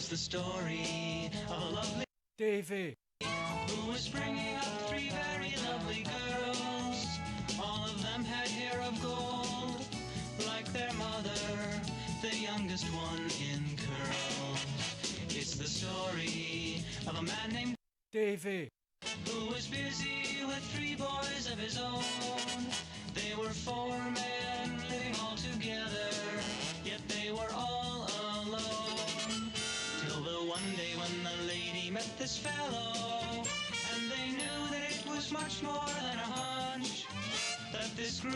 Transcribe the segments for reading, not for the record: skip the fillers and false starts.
It's the story of a lovely Davy, who was bringing up three very lovely girls. All of them had hair of gold, like their mother, the youngest one in curls. It's the story of a man named Davy, who was busy with three boys of his own. They were four men living all together, yet they were all alone. Till the one day when the lady met this fellow, and they knew that it was much more than a hunch, that this group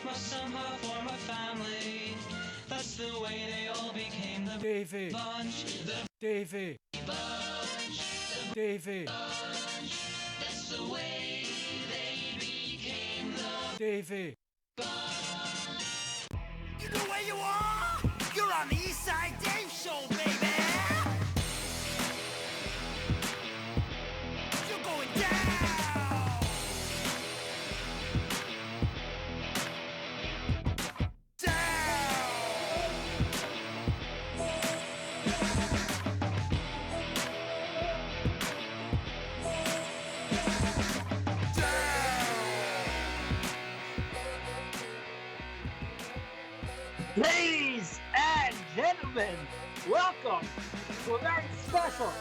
must somehow form a family. That's the way they all became the Davy, bunch, the Davy, bunch, the Davy, bunch. That's the way they became the Davy. You know where you are? You're on the East Side Dave Show, baby! You're going down! Ladies and gentlemen, welcome to a very special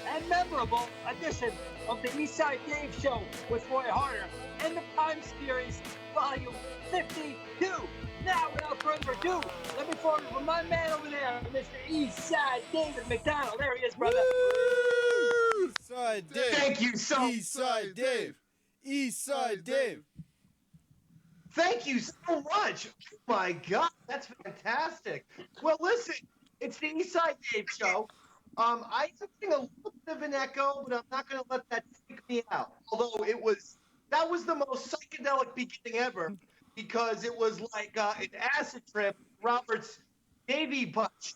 and memorable edition of the Eastside Dave Show with Roy Harter and the Time Series Volume 52. Now, without further ado, let me forward to my man over there, Mr. Eastside David McDonald. There he is, brother. Eastside Dave. Thank you so Eastside Dave. Eastside Dave. Thank you so much. Oh my God, that's fantastic. Well, listen, it's the Eastside Dave Show. I'm getting a little bit of an echo, but I'm not going to let that freak me out. Although that was the most psychedelic beginning ever, because it was like an acid trip. Robert's Davy punch.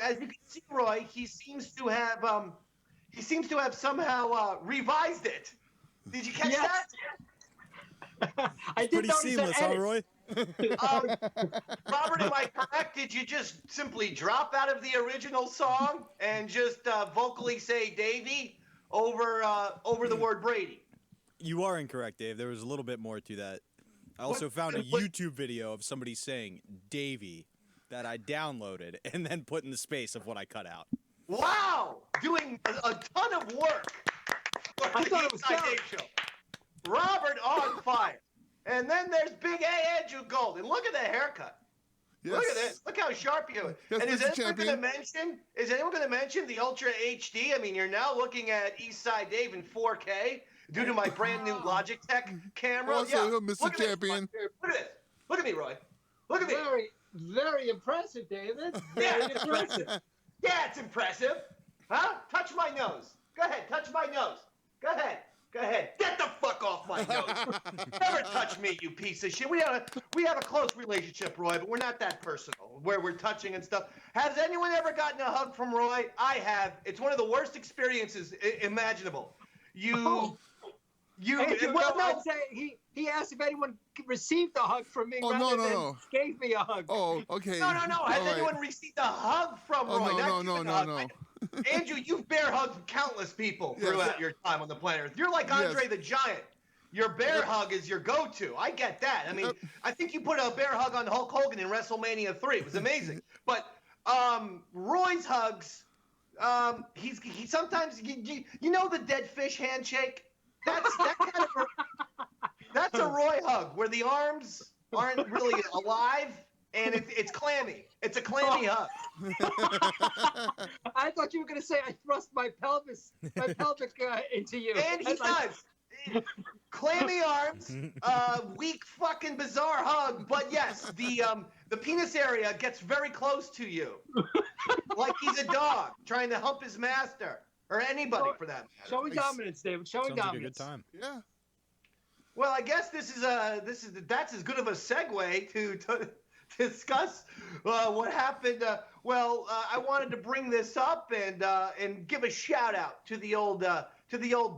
As you can see, Roy, he seems to have somehow revised it. Did you catch that? I did Pretty notice seamless, that huh, Roy? Robert, am I correct? Did you just simply drop out of the original song and just vocally say Davy over the word Brady? You are incorrect, Dave. There was a little bit more to that. I also found a YouTube video of somebody saying Davy that I downloaded and then put in the space of what I cut out. Wow! Doing a ton of work for I the thought it was Inside Dave Show. Robert on fire. And then there's Big A Andrew Gold. And look at the haircut. Yes. Look at this. Look how sharp you are. Yes, And Mr. Champion. is anyone going to mention the Ultra HD? I mean, you're now looking at Eastside Dave in 4K due to my brand new Logitech camera. Also, Mr. Look at this. Champion. Look at this. Look at me, Roy. Look at me. Very, very impressive, David. Very impressive. Yeah, it's impressive. Huh? Touch my nose. Go ahead. Touch my nose. Go ahead. Go ahead. Get the fuck off my nose. Never touch me, you piece of shit. We have a close relationship, Roy, but we're not that personal, where we're touching and stuff. Has anyone ever gotten a hug from Roy? I have. It's one of the worst experiences imaginable. Andrew, he asked if anyone received a hug from me rather than gave me a hug. Oh, okay. No. Has anyone received a hug from Roy? No. Andrew, you've bear hugged countless people throughout your time on the planet Earth. You're like Andre the Giant. Your bear hug is your go-to. I get that. I mean, I think you put a bear hug on Hulk Hogan in WrestleMania 3. It was amazing. But Roy's hugs, he sometimes, you know the dead fish handshake? That's a Roy hug where the arms aren't really alive and it's clammy. It's a clammy hug. I thought you were going to say I thrust my pelvic into you. And he does. Clammy arms, weak fucking bizarre hug, but yes, the penis area gets very close to you. Like he's a dog trying to hump his master. Or anybody for that matter. Showing dominance, David. Showing dominance. Sounds like a good time. Yeah. Well, I guess that's as good of a segue to discuss what happened. I wanted to bring this up and give a shout out to the old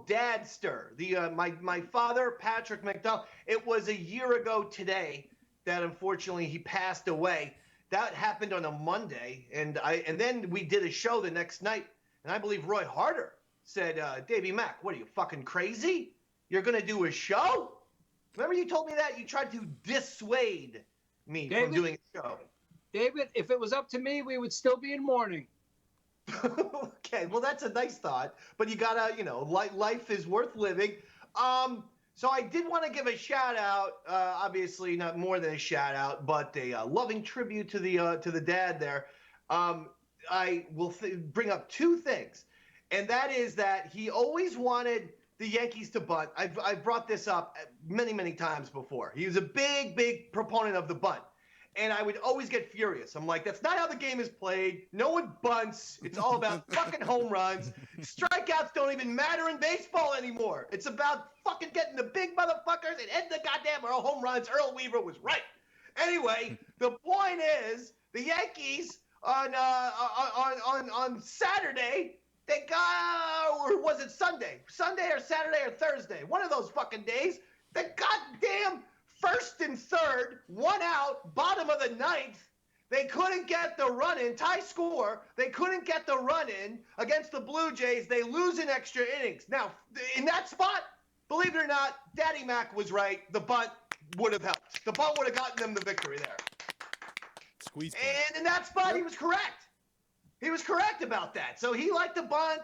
dadster, my father, Patrick McDonald. It was a year ago today that unfortunately he passed away. that happened on a Monday, and then we did a show the next night, and I believe Roy Harter said, Davey Mack, what are you, fucking crazy? You're going to do a show? Remember you told me that? You tried to dissuade me from doing a show. David, if it was up to me, we would still be in mourning. Okay, well, that's a nice thought, but you gotta, life is worth living. So I did want to give a shout out, obviously not more than a shout out, but a loving tribute to the dad there. I will bring up two things, and that is that he always wanted the Yankees to bunt. I've brought this up many, many times before. He was a big, big proponent of the bunt. And I would always get furious. I'm like, that's not how the game is played. No one bunts. It's all about fucking home runs. Strikeouts don't even matter in baseball anymore. It's about fucking getting the big motherfuckers and hitting the goddamn home runs. Earl Weaver was right. Anyway, the point is, the Yankees on Saturday, they got, or was it Sunday? Sunday or Saturday or Thursday? One of those fucking days. The goddamn first and third, one out, bottom of the ninth. They couldn't get the run in, tie score. They couldn't get the run in against the Blue Jays. They lose in extra innings. Now, in that spot, believe it or not, Daddy Mac was right. The bunt would have helped. The bunt would have gotten them the victory there. Squeeze. And in that spot, he was correct. He was correct about that. So he liked the bunt,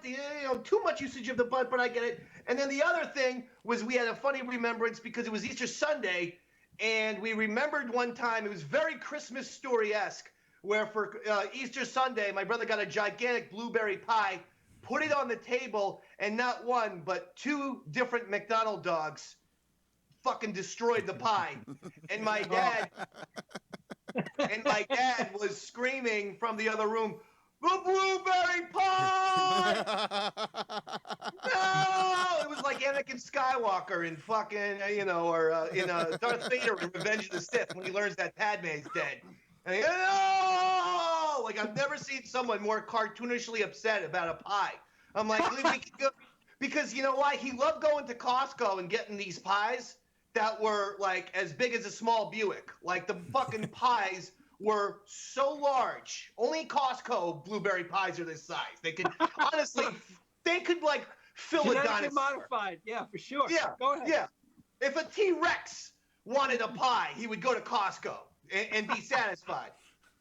too much usage of the bunt, but I get it. And then the other thing was we had a funny remembrance because it was Easter Sunday. And we remembered one time, it was very Christmas story-esque, where for Easter Sunday, my brother got a gigantic blueberry pie, put it on the table, and not one, but two different McDonald dogs fucking destroyed the pie. And my dad was screaming from the other room, "The blueberry pie!" No! It was like Anakin Skywalker in fucking, or in Darth Vader in Revenge of the Sith when he learns that Padme's dead. And no! Like, I've never seen someone more cartoonishly upset about a pie. I'm like, because you know why? He loved going to Costco and getting these pies that were, like, as big as a small Buick. Like, the fucking pies were so large. Only Costco blueberry pies are this size. They could, honestly, like, fill a dinosaur. Modified, yeah, for sure. Yeah, go ahead. Yeah. If a T-Rex wanted a pie, he would go to Costco and be satisfied.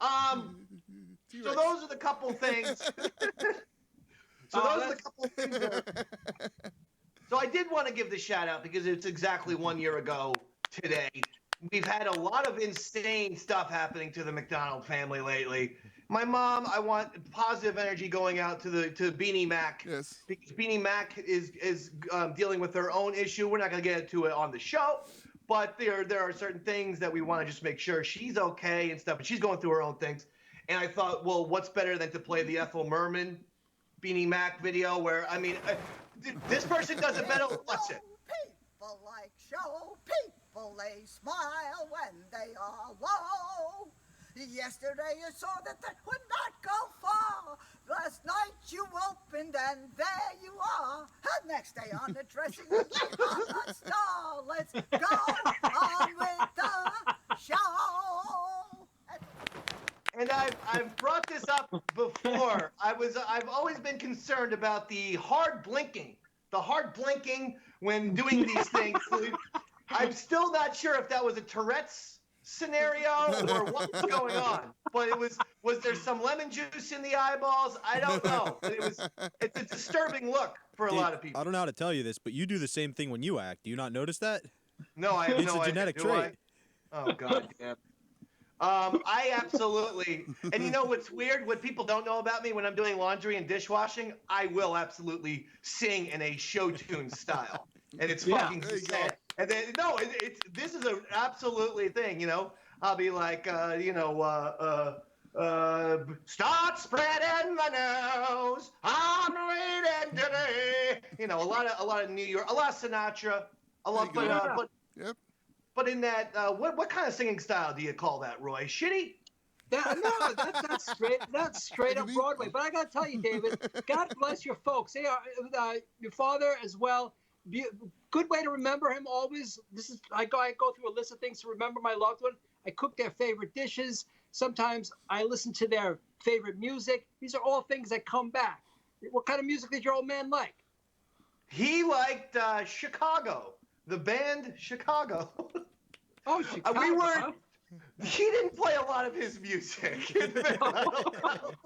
So those are the couple things. So I did want to give the shout out because it's exactly 1 year ago today. We've had a lot of insane stuff happening to the McDonald family lately. My mom, I want positive energy going out to Beanie Mac. Yes. Because Beanie Mac is dealing with her own issue. We're not going to get into it on the show, but there are certain things that we want to just make sure she's okay and stuff. And she's going through her own things. And I thought, well, what's better than to play the Ethel Merman Beanie Mac video where, I mean, this person does a better. Listen. People like show people, they smile when they are low. Yesterday you saw that would not go far. Last night you opened and there you are. And next day on the dressing room like a star. Let's go on with the show. And I've brought this up before. I've always been concerned about the hard blinking when doing these things. I'm still not sure if that was a Tourette's scenario or what was going on. But was there some lemon juice in the eyeballs? I don't know. It's a disturbing look for a lot of people. I don't know how to tell you this, but you do the same thing when you act. Do you not notice that? No, I have it's no a idea. genetic trait. Oh god damn. I absolutely, and you know what's weird? What people don't know about me when I'm doing laundry and dishwashing, I will absolutely sing in a show tune style, and it's fucking sad. And then this is an absolutely thing, you know. I'll be like, start spreading the news. I'm reading today. You know, a lot of New York, a lot of Sinatra, a lot, Yep. But in that, what kind of singing style do you call that, Roy? Shitty? That's straight up Broadway. But I got to tell you, David, God bless your folks. They are your father as well. Good way to remember him always. I go through a list of things to remember my loved one. I cook their favorite dishes. Sometimes I listen to their favorite music. These are all things that come back. What kind of music did your old man like? He liked Chicago, the band Chicago. Oh, Chicago. We weren't. Huh? He didn't play a lot of his music.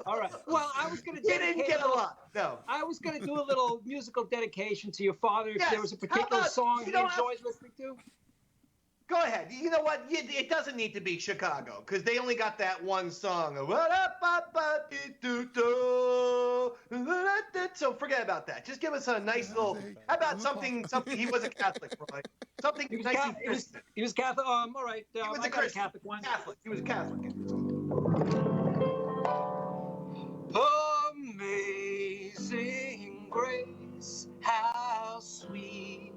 All right. Well, I was going to He didn't get a lot. No. I was going to do a little musical dedication to your father. If Yes. there was a How particular about- song you he know, enjoys listening to. Go ahead. You know what? It doesn't need to be Chicago because they only got that one song. So forget about that. Just give us a nice little. How about something? He was a Catholic, Roy. Something He was, nice Ca- and he was, Christian. he was Catholic. All right. He was I a got a Christian. Catholic one. Catholic. He was a Catholic. Amazing grace, how sweet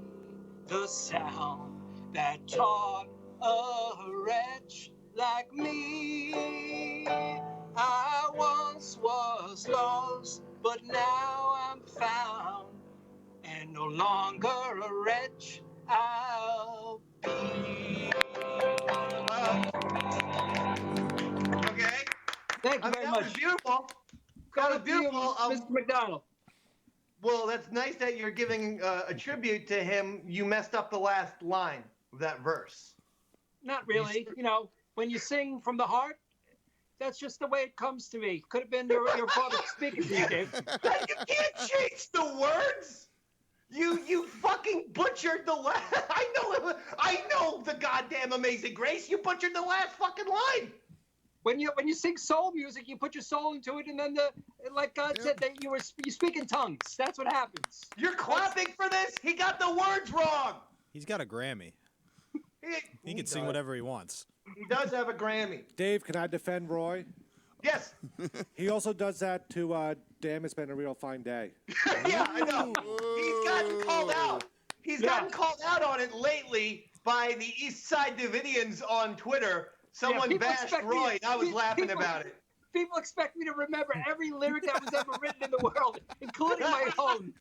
the sound that taught a wretch like me. I once was lost, but now I'm found, and no longer a wretch I'll be. Okay. Thank you very That much. was beautiful. That was beautiful. Mr. McDonald. Well, that's nice that you're giving a tribute to him. You messed up the last line of that verse. Not really. You know, when you sing from the heart, that's just the way it comes to me. Could have been your father speaking to you, Dave. You can't change the words. You fucking butchered the last. I know the goddamn Amazing Grace. You butchered the last fucking line. When you sing soul music, you put your soul into it, and then like God said, that you speak in tongues. That's what happens. You're clapping for this? He got the words wrong. He's got a Grammy. He can sing whatever he wants. He does have a Grammy. Dave, can I defend Roy? Yes. He also does that to Damn, It's Been a Real Fine Day. Yeah, I know. He's gotten called out. He's gotten called out on it lately by the East Side Davidians on Twitter. Someone bashed Roy, and I was laughing about it. People expect me to remember every lyric that was ever written in the world, including my own.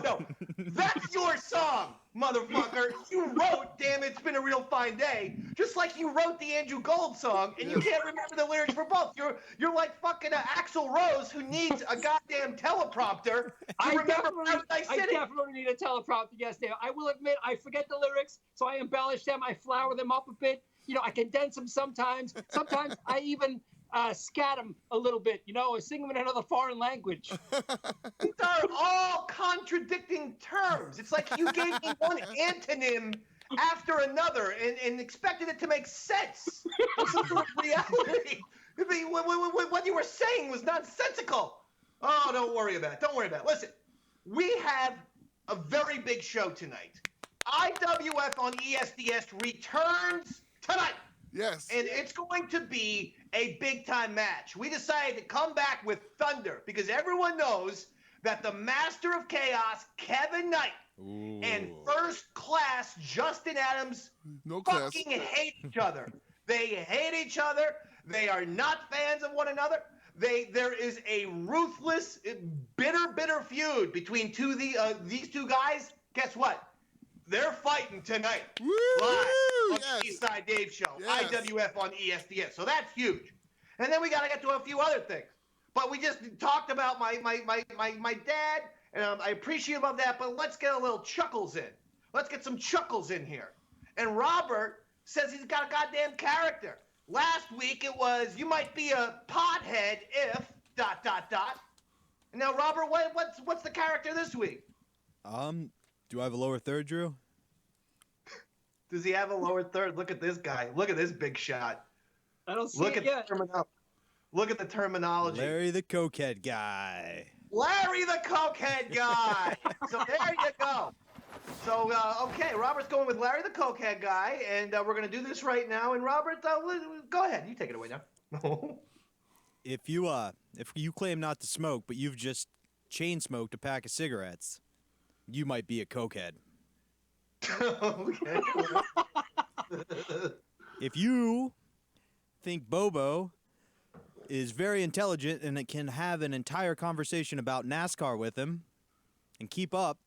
No. That's your song, motherfucker. You wrote Damn, It's Been a Real Fine Day, just like you wrote the Andrew Gold song, and you can't remember the lyrics for both. You're like fucking Axl Rose who needs a goddamn teleprompter to remember Paradise I City. definitely need a teleprompter, yes, Dave. I will admit, I forget the lyrics, so I embellish them, I flower them up a bit. You know, I condense them sometimes. Sometimes I even scat them a little bit, you know, or sing them in another foreign language. These are all contradicting terms. It's like you gave me one antonym after another and expected it to make sense. This is reality. What you were saying was nonsensical. Oh, don't worry about it. Don't worry about it. Listen, we have a very big show tonight. IWF on ESDS returns tonight. Yes. And it's going to be a big-time match. We decided to come back with Thunder because everyone knows that the Master of Chaos, Kevin Knight, and First Class, Justin Adams, fucking hate each other. They hate each other. They are not fans of one another. There is a ruthless, bitter feud between these two guys. Guess what? They're fighting tonight. Woo! Live on Yes. the Eastside Dave Show. Yes. IWF on ESDS. So that's huge. And then we got to get to a few other things. But we just talked about my dad, and I appreciate about that, but let's get a little chuckles in. Let's get some chuckles in here. And Robert says he's got a goddamn character. Last week it was, you might be a pothead if ... And now, Robert, what's the character this week? Do I have a lower third, Drew? Does he have a lower third? Look at this guy. Look at this big shot. I don't see Look it at yet. Look at the terminology. Larry the cokehead guy. Larry the cokehead guy. So there you go. So, okay, Robert's going with Larry the cokehead guy, and we're going to do this right now. And Robert, go ahead. You take it away now. If you claim not to smoke, but you've just chain smoked a pack of cigarettes, you might be a cokehead. Okay. If you think Bobo is very intelligent and it can have an entire conversation about NASCAR with him and keep up,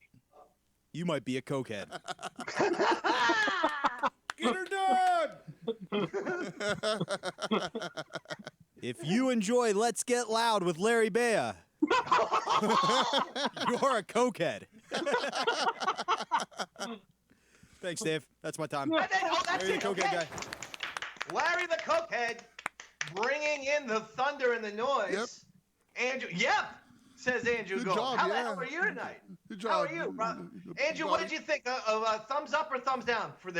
you might be a cokehead. Get her done! If you enjoy Let's Get Loud with Larry Bea, you're a cokehead. Thanks, Dave. That's my time. And then, oh, that's Larry it. the cokehead Okay. guy. Larry the Cokehead, bringing in the thunder and the noise. Andrew, says Andrew Good Gold. job, How the yeah. hell are you tonight? Good How job. are you, Andrew? What did you think of thumbs up or thumbs down for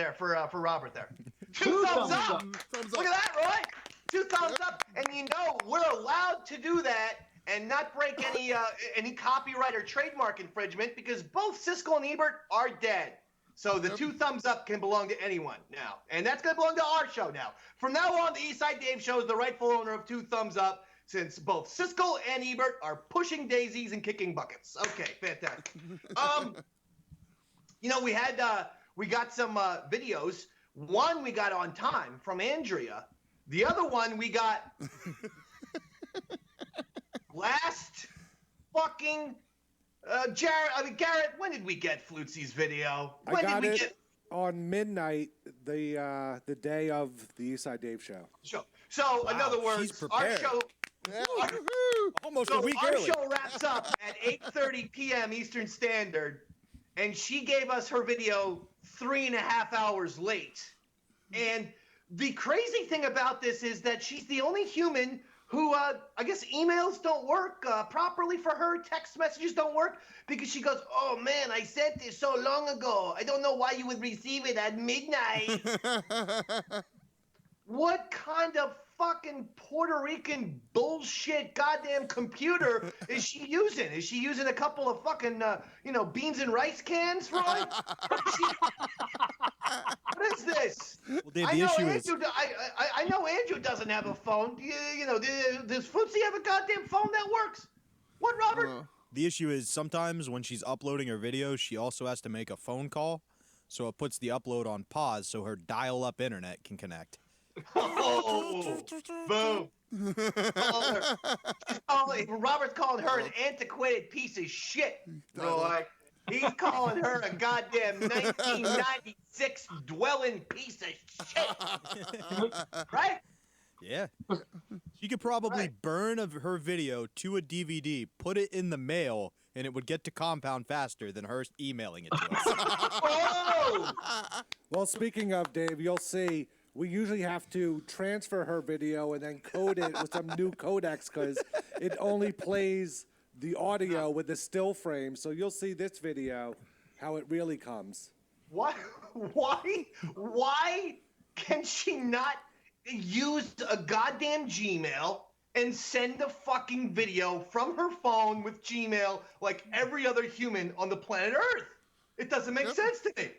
Robert there? Two thumbs up. Thumbs Look up. at that, Roy. Two thumbs up. And you know we're allowed to do that and not break any copyright or trademark infringement because both Siskel and Ebert are dead. So the two thumbs up can belong to anyone now. And that's going to belong to our show now. From now on, the Eastside Dave Show is the rightful owner of two thumbs up since both Siskel and Ebert are pushing daisies and kicking buckets. Okay, fantastic. We got some videos. One we got on time from Andrea. The other one we got last fucking Garrett, when did we get Flutesy's video? When I got did we it get on midnight, the day of the Eastside Dave show. show? So, in other she's words, our prepared. show Almost so a week our early. show wraps up at 8:30 p.m. Eastern Standard, and she gave us her video 3.5 hours late. And the crazy thing about this is that she's the only human who, I guess emails don't work properly for her. Text messages don't work because she goes, oh, man, I sent this so long ago. I don't know why you would receive it at midnight. What kind of fucking Puerto Rican bullshit goddamn computer is she using? Is she using a couple of fucking, beans and rice cans, Roy? What is this? Well, Dave, I the know issue is Andrew. I know Andrew doesn't have a phone. Does Flutesy have a goddamn phone that works? What, Robert? the issue is sometimes when she's uploading her videos, she also has to make a phone call, so it puts the upload on pause so her dial-up internet can connect. Oh, boom. Robert's calling her an antiquated piece of shit, Roy. He's calling her a goddamn 1996 dwelling piece of shit. Right? Yeah. She could probably burn her video to a DVD, put it in the mail, and it would get to Compound faster than her emailing it to us. Oh! Well, speaking of, Dave, you'll see we usually have to transfer her video and then code it with some new codecs because it only plays the audio with the still frame. So you'll see this video, how it really comes. Why can she not use a goddamn Gmail and send a fucking video from her phone with Gmail like every other human on the planet Earth? It doesn't make sense to me.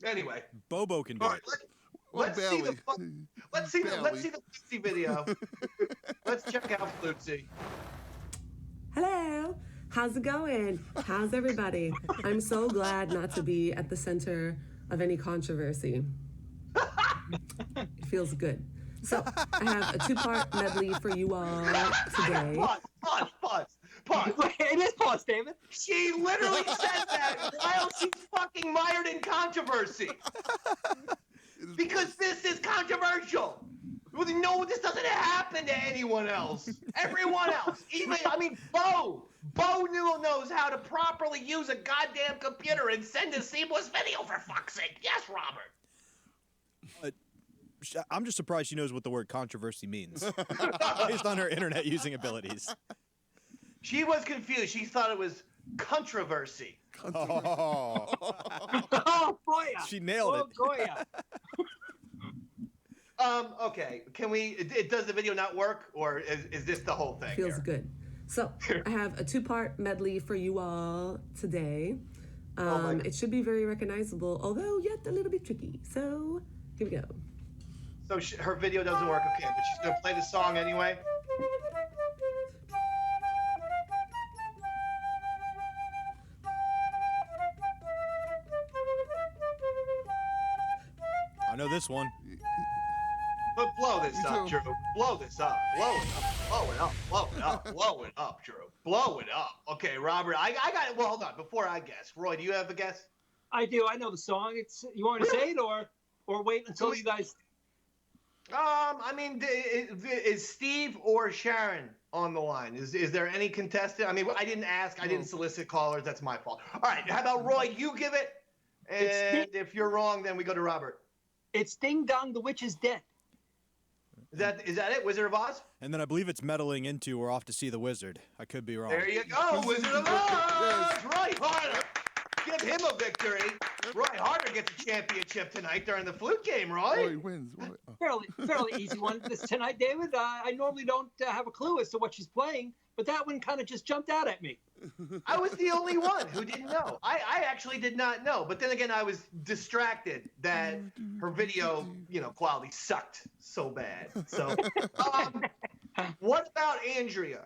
Anyway, Bobo can do all right, it. let's see the Barely. Flutesy video. Let's check out Flutesy. Hello. How's it going? How's everybody? I'm so glad not to be at the center of any controversy. It feels good. So I have a two-part medley for you all today. Pause. It is pause, David. She literally said that while she's fucking mired in controversy. Because this is controversial. No, this doesn't happen to anyone else. Everyone else. Bo knows how to properly use a goddamn computer and send a seamless video, for fuck's sake. Yes, Robert. I'm just surprised she knows what the word controversy means, based on her internet using abilities. She was confused. She thought it was controversy. Oh, Oh, Goya. she nailed it. Oh, Goya. Okay. Can we? Does the video not work, or is this the whole thing? Feels here? good. So I have a two-part medley for you all today. my- It should be very recognizable, although yet a little bit tricky. So here we go. So her video doesn't work. Okay, but she's gonna play the song anyway. I know this one. But blow this up, too. Drew. Blow this up. Blow it up. Blow it up. Blow it up. Blow it up, Drew. Blow it up. Okay, Robert. I got it. Well, hold on. Before I guess, Roy, do you have a guess? I do. I know the song. You want me to say it or or wait until you guys? I mean, is Steve or Sharon on the line? Is there any contestant? I mean, I didn't ask. I didn't solicit callers. That's my fault. All right. How about Roy? You give it. And if you're wrong, then we go to Robert. It's Ding Dong, the Witch is Dead. Is that it? Wizard of Oz? And then I believe it's meddling into We're Off to See the Wizard. I could be wrong. There you go. Wizard of Oz. Roy Harter. Give him a victory. Roy Harter gets a championship tonight during the flute game, Roy. Roy wins. Fairly easy one this tonight, David. I normally don't have a clue as to what she's playing, but that one kind of just jumped out at me. I was the only one who didn't know. I actually did not know. But then again, I was distracted that her video, quality sucked so bad. So, what about Andrea?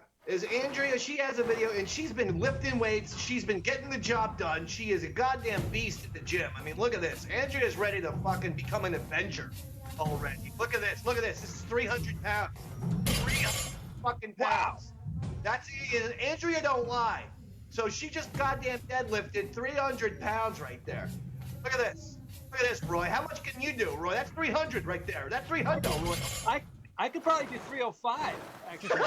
She has a video, and she's been lifting weights. She's been getting the job done. She is a goddamn beast at the gym. I mean, look at this. Andrea's ready to fucking become an Avenger already. Look at this. This is 300 pounds. 300 fucking pounds. That's Andrea don't lie. So she just goddamn deadlifted 300 pounds right there. Look at this. Roy. How much can you do, Roy? That's 300 right there. That's 300, Roy. I could probably do 305, actually.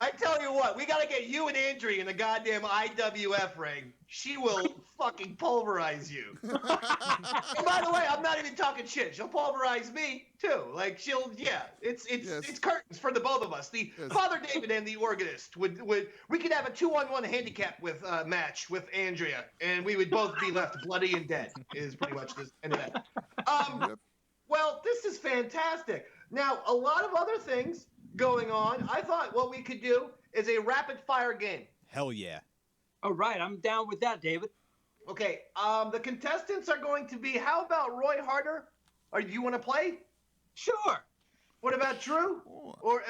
I tell you what, we got to get you and Andrea in the goddamn IWF ring. She will fucking pulverize you. And by the way, I'm not even talking shit. She'll pulverize me too. Like it's curtains for the both of us. The Father David and the organist we could have a 2-on-1 handicap with match with Andrea, and we would both be left bloody and dead. Is pretty much the end of that. Well, this is fantastic. Now, a lot of other things going on. I thought what we could do is a rapid fire game. Hell yeah. All right, I'm down with that, David. Okay, the contestants are going to be, how about Roy Harter? Do you want to play? Sure. What about Drew? Or,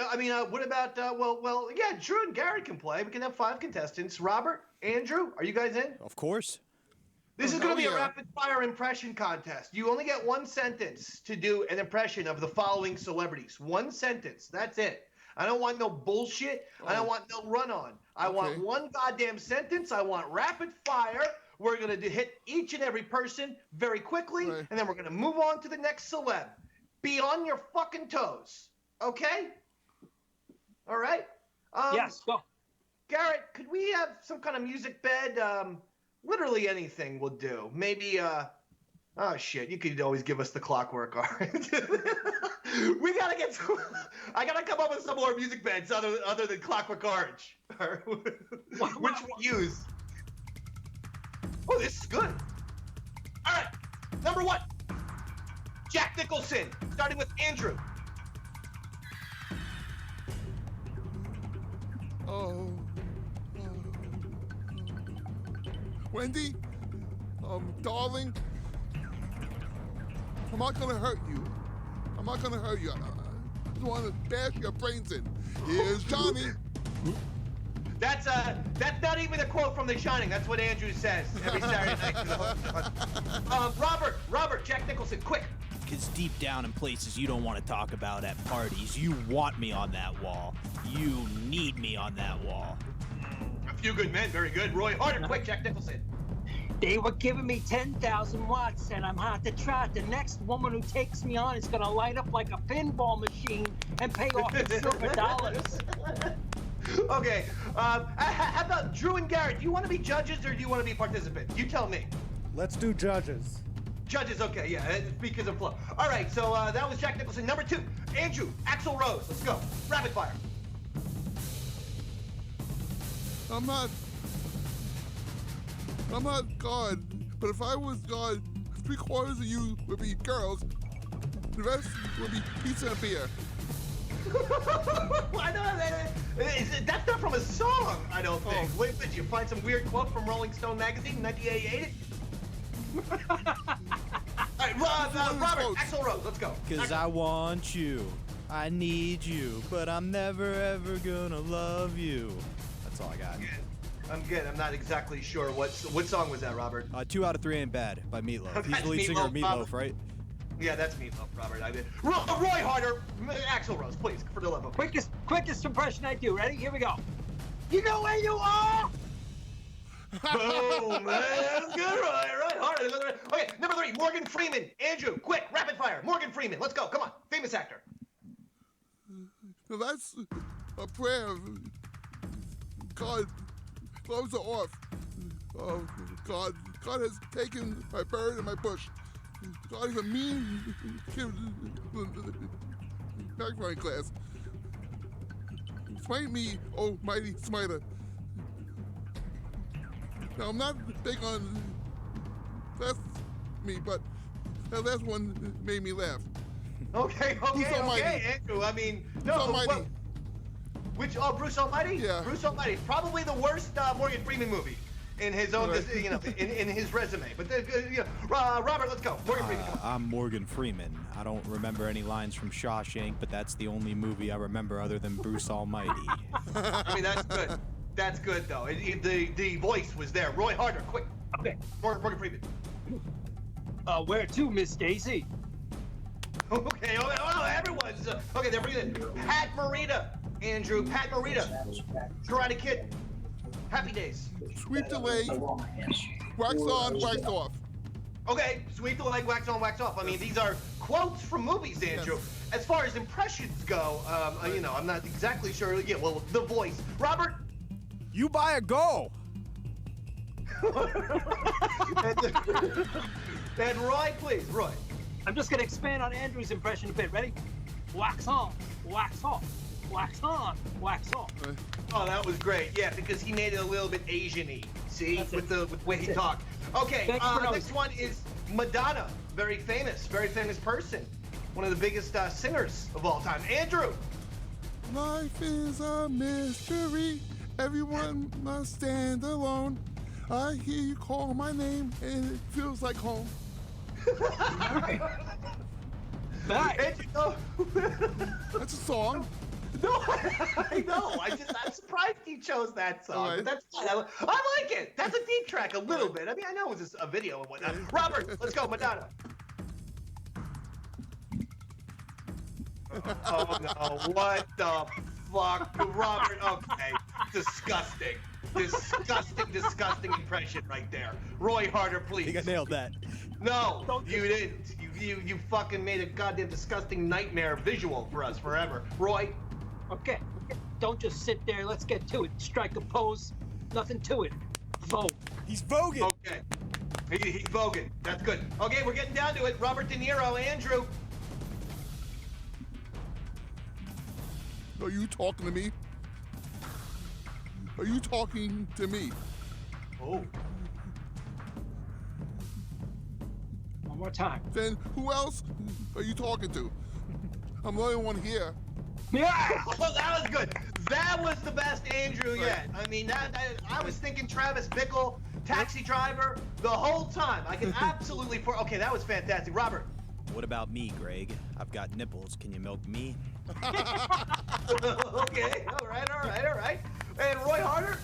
what about, yeah, Drew and Gary can play. We can have 5 contestants. Robert, Andrew, are you guys in? Of course. This is going to be a rapid fire impression contest. You only get 1 sentence to do an impression of the following celebrities. 1 sentence. That's it. I don't want no bullshit. I don't want no run-on. I want 1 goddamn sentence. I want rapid fire. We're going to hit each and every person very quickly, and then we're going to move on to the next celeb. Be on your fucking toes. Okay? All right? Yes, go. Garrett, could we have some kind of music bed? Literally anything will do. Maybe, oh shit, you could always give us the Clockwork Orange. We gotta get some, I gotta come up with some more music beds other than Clockwork Orange. Which we'll use. Oh, this is good. All right, number 1, Jack Nicholson, starting with Andrew. Wendy, darling, I'm not gonna hurt you. I just want to bash your brains in. Here's Johnny. That's not even a quote from The Shining. That's what Andrew says every Saturday night. Robert, Jack Nicholson, quick. Because deep down in places you don't want to talk about at parties, you want me on that wall. You need me on that wall. A Few Good Men, very good. Roy Harter, quick, Jack Nicholson. They were giving me 10,000 watts, and I'm hot to trot. The next woman who takes me on is going to light up like a pinball machine and pay off in silver dollars. Okay, how about Drew and Garrett? Do you want to be judges or do you want to be participants? You tell me. Let's do judges. Judges, okay, yeah, because of flow. All right, so that was Jack Nicholson. Number 2, Andrew, Axl Rose. Let's go. Rapid fire. I'm not God, but if I was God, 3/4 of you would be girls, the rest would be pizza and beer. I know that's not from a song, I don't think. Wait, did you find some weird quote from Rolling Stone magazine in 1988? All right, Robert, Axl Rose, let's go. Because I want you, I need you, but I'm never ever gonna love you. That's all I got. I'm good. I'm not exactly sure what song was that, Robert. 2 out of 3 ain't bad by Meatloaf. He's That's the lead singer of Meatloaf, Meatloaf, right? Yeah, that's Meatloaf, Robert. I did. Roy Harter, Axl Rose, please, for the love of quickest impression I do. Ready? Here we go. You know where you are? Boom, man. That's good, right, Harder. Okay, number 3, Morgan Freeman. Andrew, quick, rapid fire. Morgan Freeman, let's go. Come on, famous actor. Now that's a prayer. God, gloves are off. God has taken my bird and my bush. God is a mean kid. Magnifying glass. Smite me, oh mighty smiter. Now I'm not big on that's me, but that last one made me laugh. Okay, Andrew. I mean, no. Almighty. Which? Oh, Bruce Almighty. Yeah. Bruce Almighty, probably the worst Morgan Freeman movie in his own, Right. in his resume. But Robert, let's go. Morgan Freeman. Come on. I'm Morgan Freeman. I don't remember any lines from Shawshank, but that's the only movie I remember other than Bruce Almighty. I mean, that's good. That's good though. The voice was there. Roy Harter, quick. Okay. Morgan Freeman. Where to, Miss Daisy? Okay, everyone's okay. They're bringing in Pat Morita, Andrew. Pat Morita, Karate Kid, Happy Days. Sweep the leg, wax on, wax off. Okay, sweep the leg, wax on, wax off. I mean, these are quotes from movies, Andrew. Yes. As far as impressions go, I'm not exactly sure. Yeah, well, the voice. Robert. You buy a go. And Roy, please, Roy. I'm just gonna expand on Andrew's impression a bit. Ready? Wax on, wax off, wax on, wax off. Oh, that was great. Yeah, because he made it a little bit Asian-y. See, with the way he talked. Okay, Thanks for noticing. next one is Madonna. Very famous person. One of the biggest singers of all time. Andrew. Life is a mystery. Everyone must stand alone. I hear you call my name and it feels like home. Nice. That's a song. No, I know. I'm surprised he chose that song. Right. But that's fine. I like it. That's a deep track a little bit. I mean, I know it was just a video and whatnot. Robert, let's go, Madonna. Oh no! What the fuck, Robert? Okay, disgusting impression right there. Roy Harter, I please. think I nailed that. No, Don't you didn't. You fucking made a goddamn disgusting nightmare visual for us forever. Roy. Okay. Don't just sit there. Let's get to it. Strike a pose. Nothing to it. Vote. He's voguing. Okay. He's voguing. That's good. Okay, we're getting down to it. Robert De Niro, Andrew. Are you talking to me? Are you talking to me? Oh. One more time. Then who else are you talking to? I'm the only one here. Yeah. Well, that was good. That was the best Andrew yet. I mean, I was thinking Travis Bickle, Taxi Driver, the whole time. I can absolutely. Okay, that was fantastic. Robert. What about me, Greg? I've got nipples. Can you milk me? Okay, all right. And Roy Harter?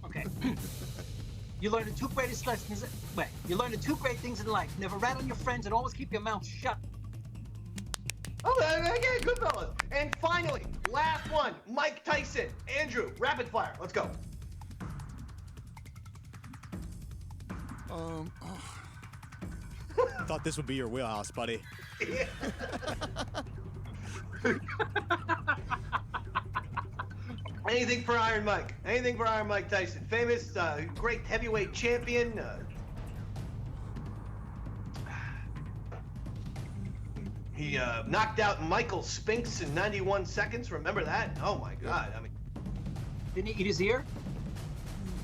Okay. You learn the two greatest lessons. Wait, you learn the two great things in life: never rat on your friends and always keep your mouth shut. Okay, good fellas. And finally, last one, Mike Tyson. Andrew, rapid fire. Let's go. I thought this would be your wheelhouse, buddy. Anything for Iron Mike. Anything for Iron Mike Tyson. Famous, great heavyweight champion. He knocked out Michael Spinks in 91 seconds. Remember that? Oh my God. I mean, Didn't he eat his ear?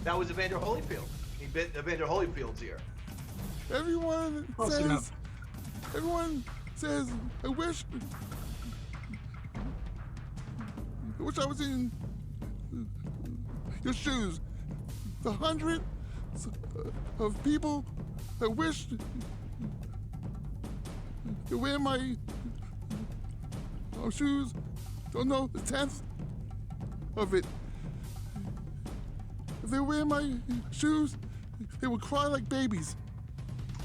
that was Evander Holyfield. He bit Evander Holyfield's ear. Everyone Close says, enough. I wish I was in your shoes. The hundreds of people that wish to wear my shoes don't know the 10th of it. If they wear my shoes, they would cry like babies.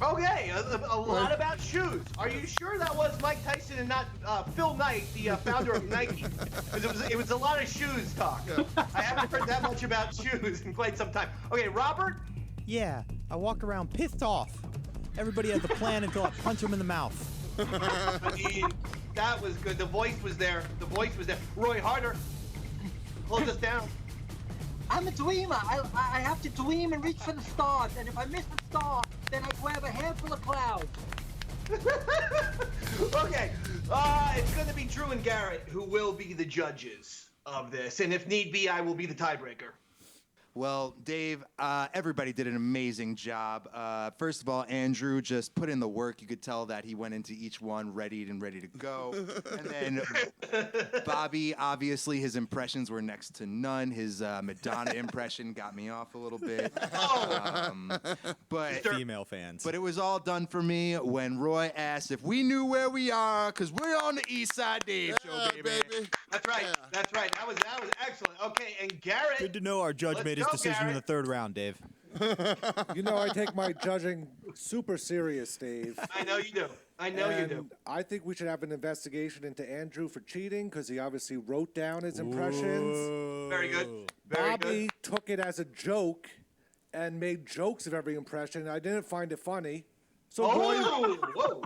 Okay, a lot about shoes. Are you sure that was Mike Tyson and not Phil Knight, the founder of Nike? Because it was a lot of shoes talk. I haven't heard that much about shoes in quite some time. Okay, Robert? Yeah, I walked around pissed off. Everybody had the plan until I punch him in the mouth. I mean, that was good. The voice was there. The voice was there. Roy Harter, close us down. I'm a dreamer. I have to dream and reach for the stars. And if I miss the star, then I grab a handful of clouds. Okay, it's going to be Drew and Garrett who will be the judges of this. And if need be, I will be the tiebreaker. Well, Dave, everybody did an amazing job. First of all, Andrew just put in the work. You could tell that he went into each one ready to go. And then Bobby, obviously, his impressions were next to none. His Madonna impression got me off a little bit. But Female fans. But it was all done for me when Roy asked if we knew where we are, because we're on the East Side Dave Show, baby. That's right. Yeah. That's right. That was excellent. Okay, and Garrett. Good to know our judge made his decision in the third round, Dave. You know, I take my judging super serious, Dave. I know you do. I know you do. I think we should have an investigation into Andrew for cheating because he obviously wrote down his impressions. Very good. Very Bobby good. took it as a joke and made jokes of every impression. I didn't find it funny. So Roy, Whoa.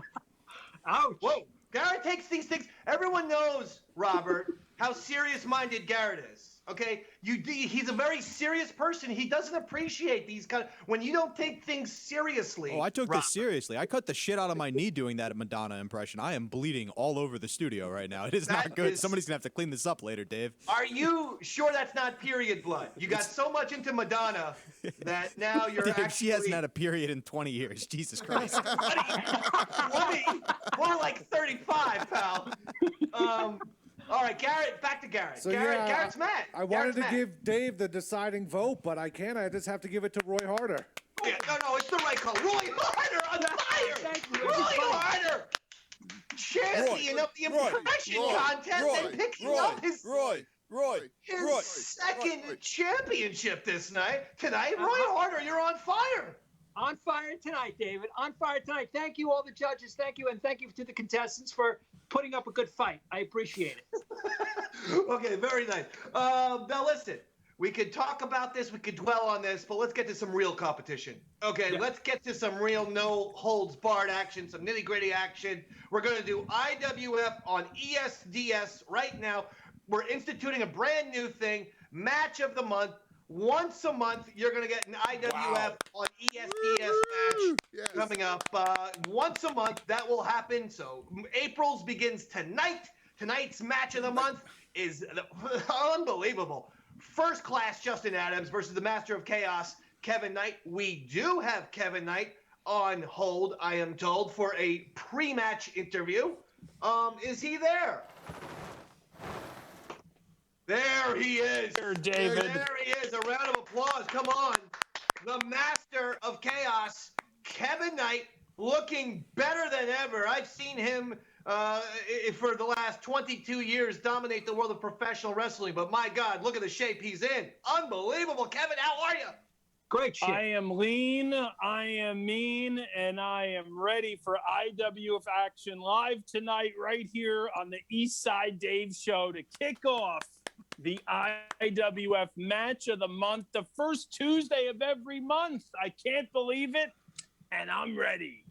Ouch. Whoa. Garrett takes these things. Everyone knows, Robert, how serious-minded Garrett is. Okay, he's a very serious person. He doesn't appreciate these kind of when you don't take things seriously. Oh, I took this seriously. I cut the shit out of my knee doing that Madonna impression. I am bleeding all over the studio right now. It is not good. Somebody's gonna have to clean this up later, Dave. Are you sure that's not period blood? You got so much into Madonna that now you're Dave, actually... she hasn't had a period in 20 years. Jesus Christ. 20? More like 35, pal. All right, Garrett, back to Garrett. So Garrett's mad. I wanted to give Dave the deciding vote, but I can't. I just have to give it to Roy Harter. Yeah, no, it's the right call. Roy Harter on fire. Thank you, Roy everybody. Harter, champion of the impression contest and picking up his second championship tonight. Roy Harter, you're on fire. On fire tonight, David. On fire tonight. Thank you, all the judges. Thank you, and thank you to the contestants for putting up a good fight. I appreciate it. Okay, very nice. Now listen, we could talk about this, we could dwell on this, but let's get to some real competition. Okay, Let's get to some real no-holds-barred action, some nitty-gritty action. We're going to do IWF on ESDS right now. We're instituting a brand new thing, Match of the Month. Once a month, you're going to get an IWF on ESDS match coming up. Once a month, that will happen. So April's begins tonight. Tonight's match of the month is unbelievable. First class Justin Adams versus the Master of Chaos, Kevin Knight. We do have Kevin Knight on hold, I am told, for a pre-match interview. Is he there? There he is. Here, David. There he is. A round of applause. Come on. The Master of Chaos, Kevin Knight, looking better than ever. I've seen him for the last 22 years dominate the world of professional wrestling. But my God, look at the shape he's in. Unbelievable. Kevin, how are you? Great shit. I am lean, I am mean, and I am ready for IWF action live tonight right here on the East Side Dave Show to kick off the IWF match of the month, the first Tuesday of every month. I can't believe it, and I'm ready.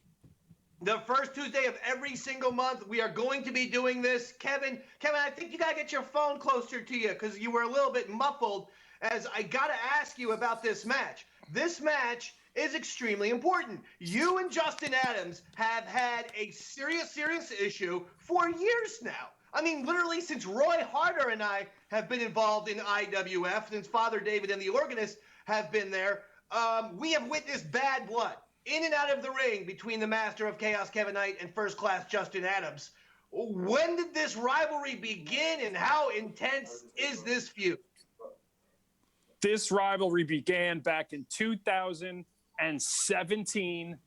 The first Tuesday of every single month, we are going to be doing this. Kevin, I think you got to get your phone closer to you because you were a little bit muffled as I got to ask you about this match. This match is extremely important. You and Justin Adams have had a serious issue for years now. I mean, literally since Roy Harter and I have been involved in IWF, since Father David and the Organist have been there, we have witnessed bad blood in and out of the ring between the Master of Chaos, Kevin Knight, and First Class Justin Adams. When did this rivalry begin, and how intense is this feud? This rivalry began back in 2017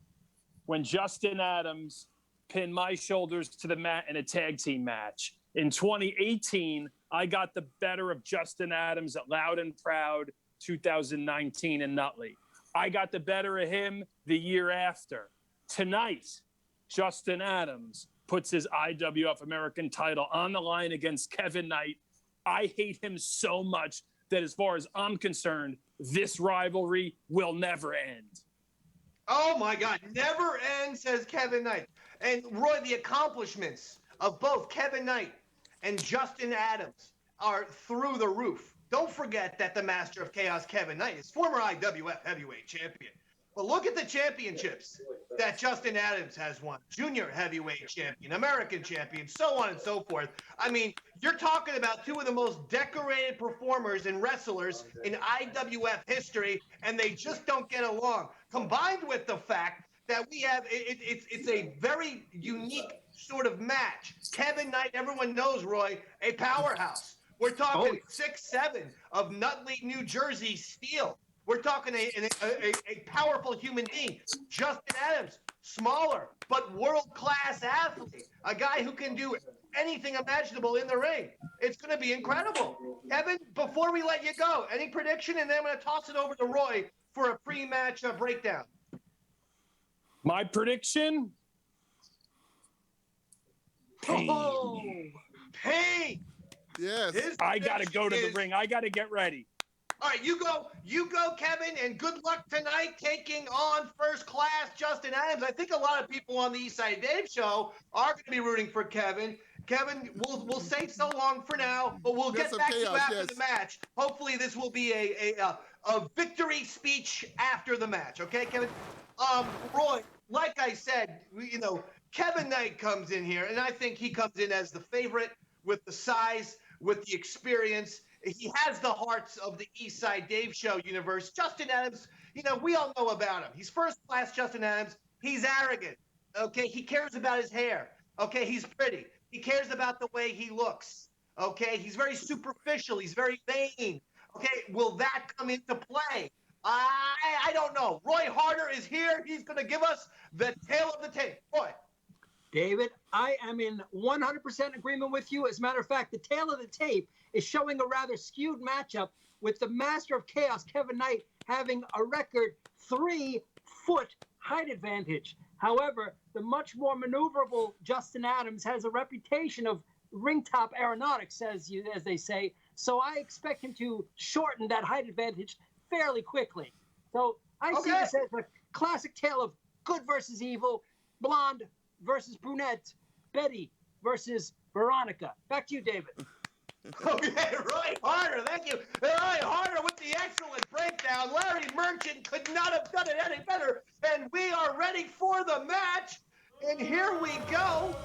when Justin Adams pinned my shoulders to the mat in a tag team match. In 2018, I got the better of Justin Adams at Loud and Proud 2019 in Nutley. I got the better of him the year after. Tonight, Justin Adams puts his IWF American title on the line against Kevin Knight. I hate him so much that as far as I'm concerned, this rivalry will never end. Oh my God, never ends, says Kevin Knight. And Roy, the accomplishments of both Kevin Knight and Justin Adams are through the roof. Don't forget that the Master of Chaos, Kevin Knight, is former IWF heavyweight champion. But look at the championships that Justin Adams has won. Junior heavyweight champion, American champion, so on and so forth. I mean, you're talking about two of the most decorated performers and wrestlers in IWF history, and they just don't get along. Combined with the fact that we have, it's a very unique sort of match. Kevin Knight, everyone knows, Roy, a powerhouse. We're talking 6'7" of Nutley, New Jersey steel. We're talking a powerful human being. Justin Adams, smaller, but world-class athlete. A guy who can do anything imaginable in the ring. It's going to be incredible. Kevin, before we let you go, any prediction? And then I'm going to toss it over to Roy for a pre-match breakdown. My prediction? Pain. Oh, pain. Yes. I got to go to the ring. I got to get ready. All right, you go, Kevin, and good luck tonight taking on first class Justin Adams. I think a lot of people on the Eastside Dave show are going to be rooting for Kevin. Kevin, we'll say so long for now, but we'll get back to you after the match. Hopefully, this will be a victory speech after the match. Okay, Kevin? Roy, like I said, Kevin Knight comes in here, and I think he comes in as the favorite with the size, with the experience. He has the hearts of the Eastside Dave Show universe. Justin Adams, we all know about him. He's first class Justin Adams. He's arrogant. Okay, he cares about his hair. Okay, he's pretty. He cares about the way he looks. Okay, he's very superficial. He's very vain. Okay, will that come into play? I don't know. Roy Harter is here. He's going to give us the tale of the tape. Roy. David, I am in 100% agreement with you. As a matter of fact, the tale of the tape is showing a rather skewed matchup with the Master of Chaos, Kevin Knight, having a record 3-foot height advantage. However, the much more maneuverable Justin Adams has a reputation of ring-top aeronautics, as they say. So I expect him to shorten that height advantage fairly quickly. So I see this as a classic tale of good versus evil, blonde versus brunette, Betty versus Veronica. Back to you, David. Okay, Roy Harter, thank you. Roy Harter with the excellent breakdown. Larry Merchant could not have done it any better. And we are ready for the match. And here we go.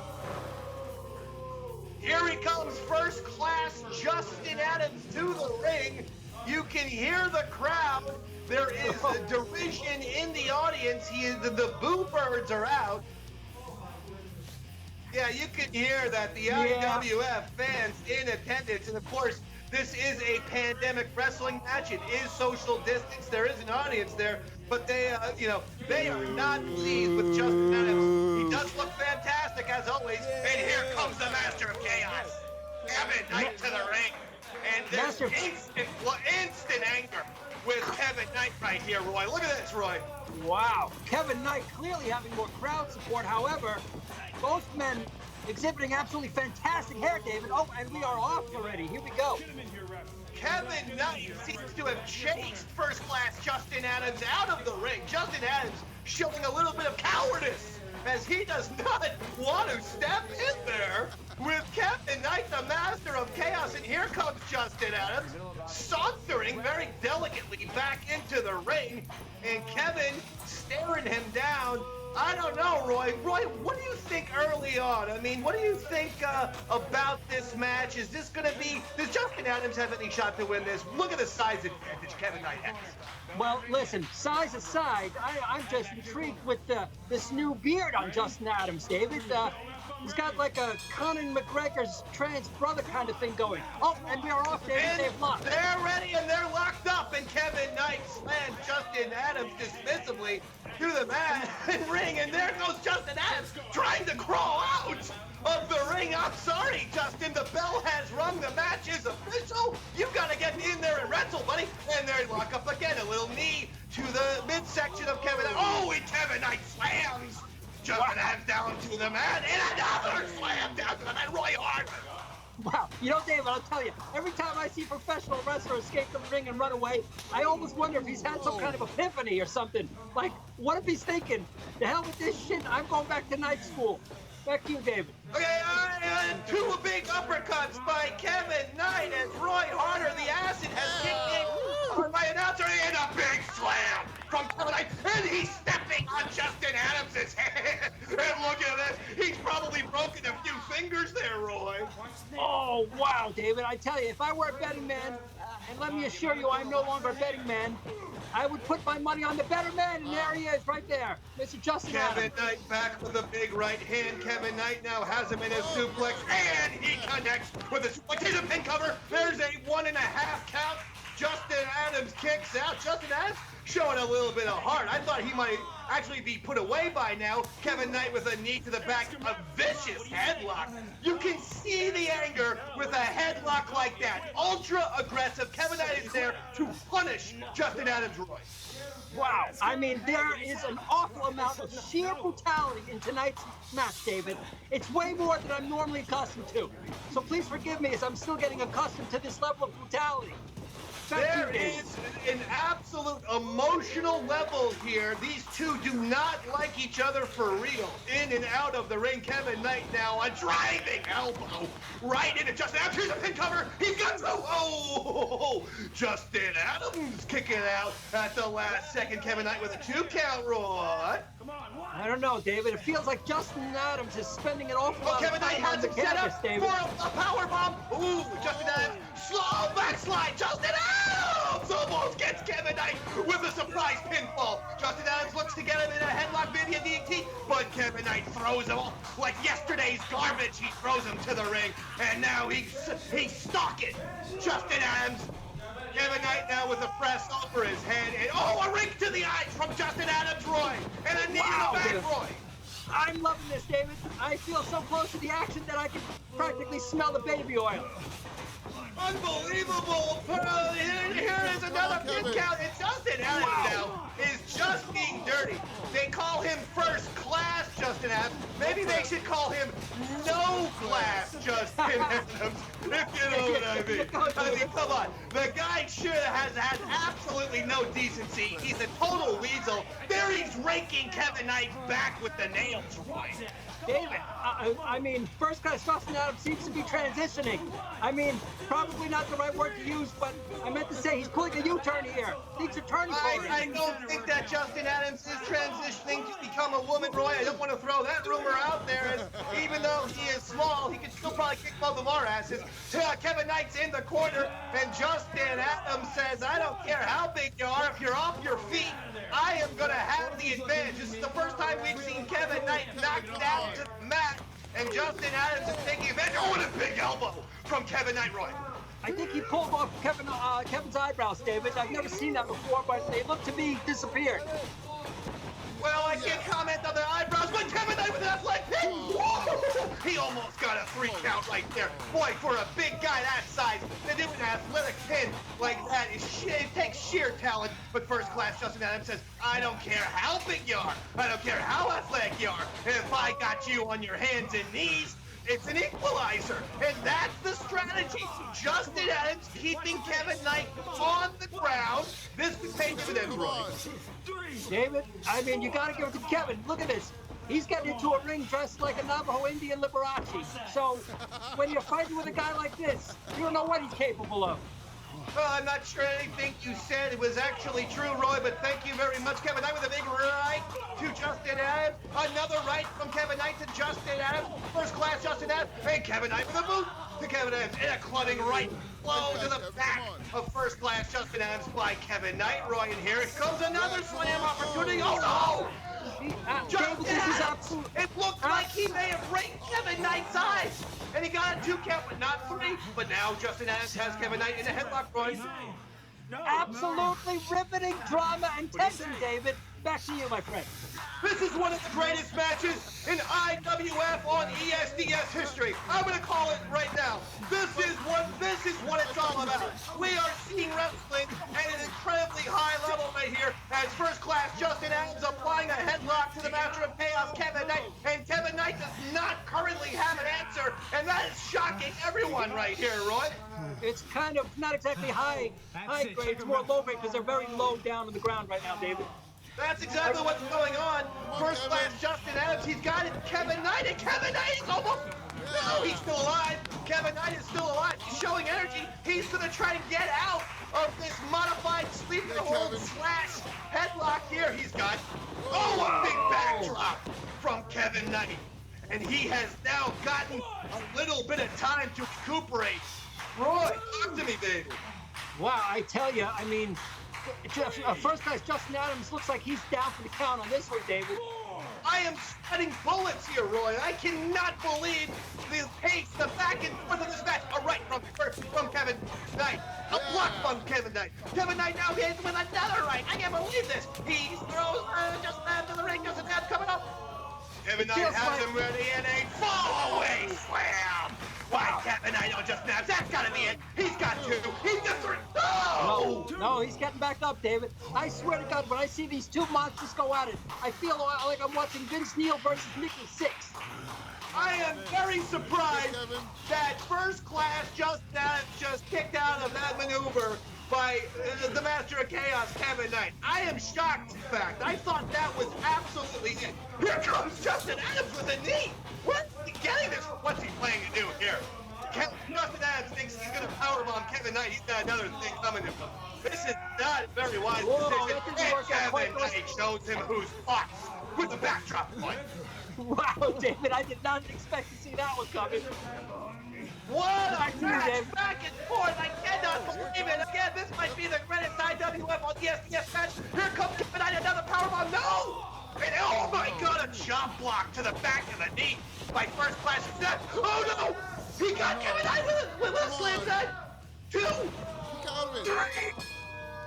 Here he comes, first class Justin Adams to the ring. You can hear the crowd. There is a derision in the audience. The boo birds are out. Yeah, you can hear that the IWF fans in attendance. And, of course, this is a pandemic wrestling match. It is social distance. There is an audience there. But they are not pleased with Justin Adams. He does look fantastic, as always. And here comes the Master of Chaos. Kevin Knight to the ring. And there's instant anger with Kevin Knight right here, Roy. Look at this, Roy. Wow. Kevin Knight clearly having more crowd support. However, both men exhibiting absolutely fantastic hair, David. Oh, and we are off already. Here we go. Kevin Knight seems to have chased first-class Justin Adams out of the ring. Justin Adams showing a little bit of cowardice as he does not want to step in there with Kevin Knight, the Master of Chaos. And here comes Justin Adams, sauntering very delicately back into the ring. And Kevin staring him down. I don't know, Roy. Roy, what do you think early on? I mean, what do you think about this match? Is this going to be... Does Justin Adams have any shot to win this? Look at the size advantage Kevin Knight has. Well, listen, size aside, I'm just intrigued with this new beard on Justin Adams, David. He's got like a Conor McGregor's trans brother kind of thing going. Oh, and we are off, David. They've locked. They're ready and they're locked up. And Kevin Knight slammed Justin Adams dismissively to the mat and ring. And there goes Justin Adams trying to crawl out of the ring. I'm sorry, Justin. The bell has rung. The match is official. You've got to get in there and wrestle, buddy. And they lock up again. A little knee to the midsection of Kevin Knight. Oh, and Kevin Knight slams Justin Adams down to the mat, and another slam down to the mat. Roy Harter. Wow. You know, David, I'll tell you, every time I see a professional wrestler escape the ring and run away, I almost wonder if he's had some kind of epiphany or something. Like, what if he's thinking, the hell with this shit, I'm going back to night school. Back to you, David. Okay, and two big uppercuts by Kevin Knight as Roy Harter, the acid, has kicked in on my announcer, and a big slam from Kevin Knight, and he's stepping on Justin Adams' head. And look at this, he's probably broken a few fingers there, Roy. Oh, wow, David. I tell you, if I were a betting man, and let me assure you I'm no longer a betting man, I would put my money on the better man, and there he is, right there, Mr. Justin Kevin Adams. Knight back with a big right hand. Kevin Knight now has him in a suplex, and he connects with a suplex. Here's a pin cover. There's a 1.5 count. Justin Adams kicks out. Justin Adams showing a little bit of heart. I thought he might actually be put away by now. Kevin Knight with a knee to the back, a vicious headlock. You can see the anger with a headlock like that. Ultra aggressive. Kevin Knight is there to punish Justin Adams, Roy. Wow. I mean, there is an awful amount of sheer brutality in tonight's match, David. It's way more than I'm normally accustomed to. So please forgive me as I'm still getting accustomed to this level of brutality. There is an absolute emotional level here. These two do not like each other for real. In and out of the ring, Kevin Knight now a driving elbow right into Justin Adams. Here's a pin cover. He's got through. Oh, Justin Adams kicking out at the last second. Kevin Knight with a 2 count, Roy. I don't know, David. It feels like Justin Adams is spending an awful lot Kevin of Knight time has on the him set canvas, up David. for a power bomb. Ooh, Justin Adams, slow backslide. Justin Adams almost gets Kevin Knight with a surprise pinfall. Justin Adams looks to get him in a headlock via DDT, but Kevin Knight throws him off like yesterday's garbage. He throws him to the ring, and now he's stalking Justin Adams. Kevin Knight now with a press over his head, and a rink to the eyes from Justin Adams, Roy, and a knee in the back, David. Roy. I'm loving this, David. I feel so close to the action that I can practically smell the baby oil. Unbelievable! Here is another pin count, and Justin Adams now is just being dirty. They call him first class Justin Adams. Maybe they should call him no class Justin Adams, if you know what I mean. I mean, come on. The guy sure has absolutely no decency. He's a total weasel. There he's raking Kevin Knight's back with the nails, Roy. David, I mean, first class Justin Adams seems to be transitioning. I mean, probably not the right word to use, but I meant to say he's pulling a U-turn here. Things are turning for him. I don't think that Justin Adams is transitioning to become a woman, Roy. I don't want to throw that rumor out there. As even though he is small, he can still probably kick both of our asses. Kevin Knight's in the corner, and Justin Adams says, I don't care how big you are, if you're off your feet, I am going to have the advantage. This is the first time we've seen Kevin Knight knocked down to the mat, and Justin Adams is taking advantage. Oh, and a big elbow from Kevin Knight, Roy. I think he pulled off Kevin's eyebrows, David. I've never seen that before, but they look to be disappeared. Well, I can't comment on the eyebrows, but Kevin Knight with an athletic pin. He almost got a 3 count right there. Boy, for a big guy that size, to do an athletic pin like that, it takes sheer talent. But first class Justin Adams says, I don't care how big you are. I don't care how athletic you are. If I got you on your hands and knees, it's an equalizer, and that's the strategy. Justin Adams keeping Kevin Knight on the ground. This is pay dividends, Roy. David, I mean, you gotta give it to Kevin. Look at this. He's getting into a ring dressed like a Navajo Indian Liberace. So, when you're fighting with a guy like this, you don't know what he's capable of. Well, I'm not sure anything you said it was actually true, Roy, but thank you very much, Kevin Knight with a big right to Justin Adams. Another right from Kevin Knight to Justin Adams. First class Justin Adams. And Kevin Knight with a boot to Kevin Adams. And a clubbing right blow to the back of first class Justin Adams by Kevin Knight, Roy. And here it comes another slam opportunity. Oh, no! Justin Adams, it looked like he may have raked Kevin Knight's eyes. And he got a 2 count, but not 3. But now Justin Adams has Kevin Knight in a headlock, Roy. Absolutely riveting drama and tension, David. Back to you, my friend. This is one of the greatest matches in IWF on ESDS history. I'm going to call it right now. This is what it's all about. We are seeing wrestling at an incredibly high level right here. here as first class Justin Adams applying a headlock to the Master of Chaos, Kevin Knight. And Kevin Knight does not currently have an answer, and that is shocking everyone right here, Roy. It's kind of not exactly high grade. It's more low grade because they're very low down on the ground right now, David. That's exactly what's going on. First class Justin Adams, he's got it. Kevin Knight, and Kevin Knight is almost... No, he's still alive. Kevin Knight is still alive. He's showing energy. He's going to try and get out of this modified sleeper hold slash headlock here. He's got, a big backdrop from Kevin Knight. And he has now gotten a little bit of time to recuperate. Roy, talk to me, baby. Wow, I tell you, I mean, first class Justin Adams looks like he's down for the count on this one, David. I am sweating bullets here, Roy. I cannot believe the pace, the back and forth of this match. A right from Kevin Knight. A block from Kevin Knight. Kevin Knight now hits with another right. I can't believe this. He throws just to the ring. Justin Adams coming up. Kevin Knight has him ready in a fall-away slam. Why, Kevin Knight on Justin Adams? That's got to be it. He's got two. He's got three. No, he's getting back up, David. I swear to God, when I see these two monsters go at it, I feel like I'm watching Vince Neil versus Mickey Six. I am very surprised that first class Justin Adams just kicked out of that maneuver by the Master of Chaos, Kevin Knight. I am shocked, in fact. I thought that was absolutely it. Here comes Justin Adams with a knee. Where's he getting this? What's he planning to do here? Justin Adams thinks he's going to powerbomb Kevin Knight. He's got another thing coming to him. This is not a very wise decision. And Kevin Knight shows him who's boss with the backdrop point. Wow, David, I did not expect to see that one coming. What a match, back and forth. I cannot believe it. Again, this might be the greatest IWF on ESDS match. Here comes Kevin Knight, another powerbomb. No! And oh my God, a chop block to the back of the knee by first class. Oh no! He got Kevin Knight with a slam side. 2, 3.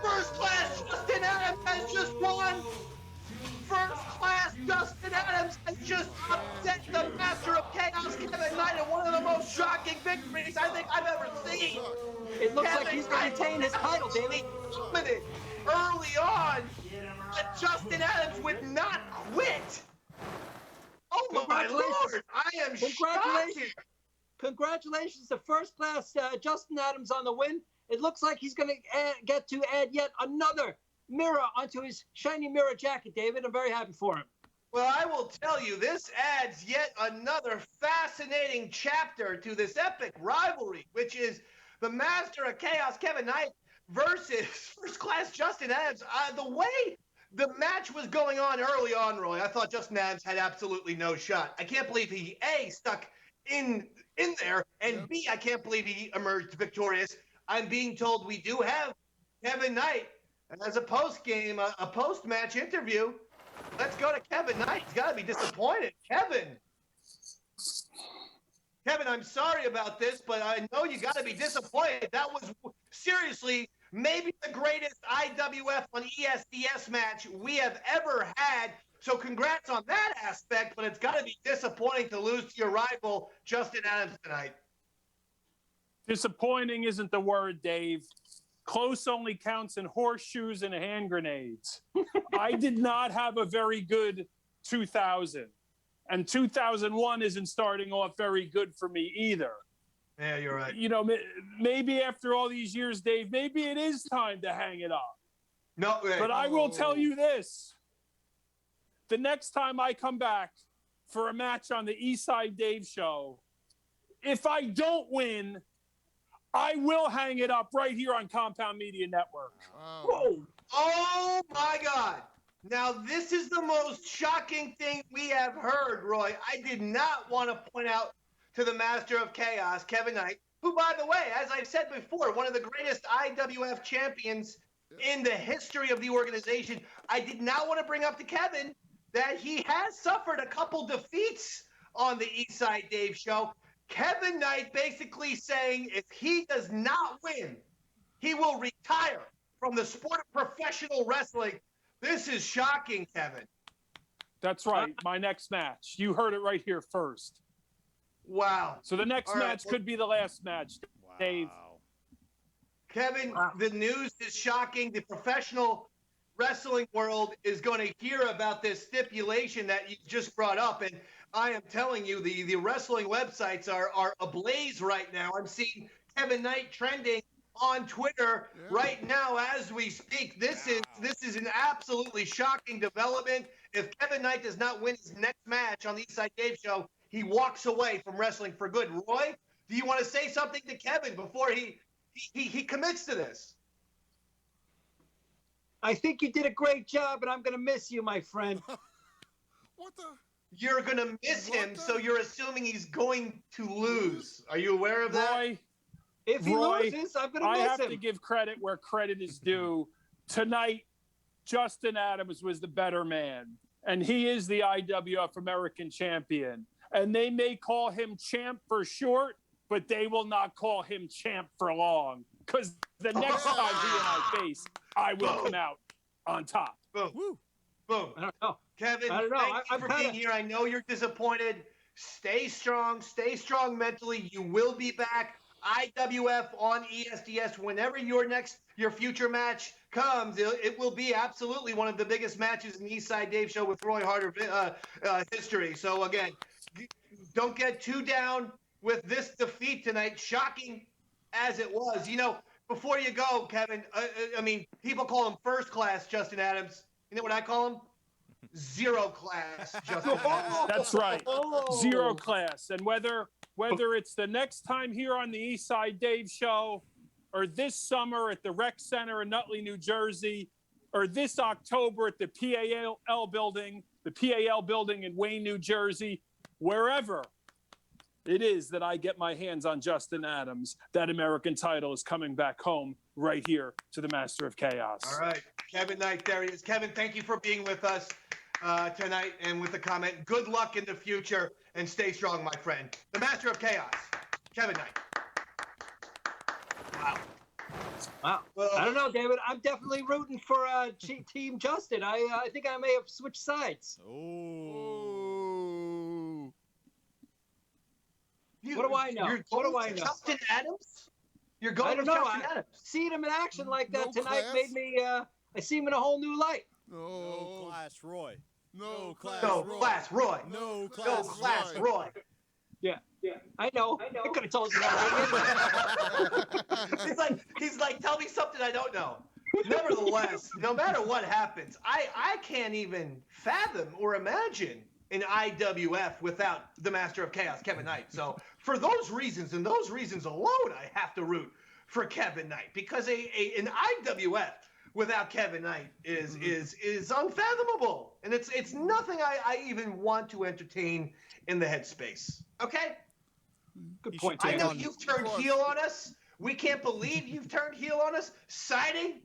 First class Justin Adams has just won. First class Justin Adams has just upset the Master of Chaos, Kevin Knight, in one of the most shocking victories I think I've ever seen. It looks like he's going to retain his title, David. Early on, but Justin Adams would not quit. Oh my Lord, I am shocked here. Congratulations to first class Justin Adams on the win. It looks like he's going to get to add yet another mirror onto his shiny mirror jacket, David. I'm very happy for him. Well, I will tell you, this adds yet another fascinating chapter to this epic rivalry, which is the Master of Chaos, Kevin Knight, versus first class Justin Adams. The way the match was going on early on, Roy, I thought Justin Adams had absolutely no shot. I can't believe he, A, stuck in there, and B, I can't believe he emerged victorious. I'm being told we do have Kevin Knight as a post-game, a post-match interview. Let's go to Kevin Knight. He's got to be disappointed. Kevin, I'm sorry about this, but I know you got to be disappointed. That was seriously maybe the greatest IWF on ESDS match we have ever had. So congrats on that aspect, but it's got to be disappointing to lose to your rival, Justin Adams, tonight. Disappointing isn't the word, Dave. Close only counts in horseshoes and hand grenades. I did not have a very good 2000. And 2001 isn't starting off very good for me either. Yeah, you're right. You know, maybe after all these years, Dave, maybe it is time to hang it up. No, but I will tell you this. The next time I come back for a match on the Eastside Dave show, if I don't win, I will hang it up right here on Compound Media Network. Whoa. Oh, my God. Now, this is the most shocking thing we have heard, Roy. I did not want to point out to the Master of Chaos, Kevin Knight, who, by the way, as I've said before, one of the greatest IWF champions in the history of the organization. I did not want to bring up to Kevin that he has suffered a couple defeats on the Eastside Dave show. Kevin Knight basically saying if he does not win, he will retire from the sport of professional wrestling. This is shocking, Kevin. That's right. My next match. You heard it right here first. Wow. So the next match could be the last match, Dave. Kevin, the news is shocking. The professional wrestling world is going to hear about this stipulation that you just brought up. And I am telling you, the wrestling websites are ablaze right now. I'm seeing Kevin Knight trending on Twitter right now as we speak. This is an absolutely shocking development. If Kevin Knight does not win his next match on the Eastside Dave Show, he walks away from wrestling for good. Roy, do you want to say something to Kevin before he commits to this? I think you did a great job, and I'm going to miss you, my friend. What the? You're going to miss him, so you're assuming he's going to lose. Are you aware of that? Roy, If he Roy, loses, I'm going to I miss have him. to give credit where credit is due. Tonight, Justin Adams was the better man, and he is the IWF American Champion. And they may call him champ for short, but they will not call him champ for long. Because the next time he and I face, I will come out on top. Boom. Woo. Boom. I don't know. Kevin, I don't know. thank you I'm for kinda- being here. I know you're disappointed. Stay strong mentally. You will be back. IWF on ESDS whenever your future match comes. It will be absolutely one of the biggest matches in the Eastside Dave Show with Roy Harter history. So again, don't get too down with this defeat tonight. Shocking as it was. You know, before you go, Kevin, I mean, people call him first class Justin Adams. You know what I call him? Zero class Justin Adams. That's right. Zero class. And whether it's the next time here on the Eastside Dave Show, or this summer at the Rec Center in Nutley, New Jersey, or this October at the PAL building in Wayne, New Jersey, wherever it is that I get my hands on Justin Adams, that American title is coming back home right here to the Master of Chaos. All right. Kevin Knight, there he is. Kevin, thank you for being with us tonight and with the comment. Good luck in the future and stay strong, my friend. The Master of Chaos, Kevin Knight. Wow. Well, I don't know, David. I'm definitely rooting for Team Justin. I think I may have switched sides. Oh. What do I know? You're What going do I to know? Justin Adams? You're I going don't to know. Justin Adams? Seeing him in action like that No tonight class? made me. I see him in a whole new light. No class, Roy. No class. No Roy. class, Roy. No No class, class, Roy. Roy. Yeah. I know. I could have told you that. He's like, tell me something I don't know. Nevertheless, no matter what happens, I can't even fathom or imagine an IWF without the Master of Chaos, Kevin Knight. So for those reasons and those reasons alone, I have to root for Kevin Knight, because an IWF without Kevin Knight is unfathomable, and it's nothing I even want to entertain in the headspace. Okay. Good point, I David. know you've turned heel on us. We can't believe you've turned heel on us. Siding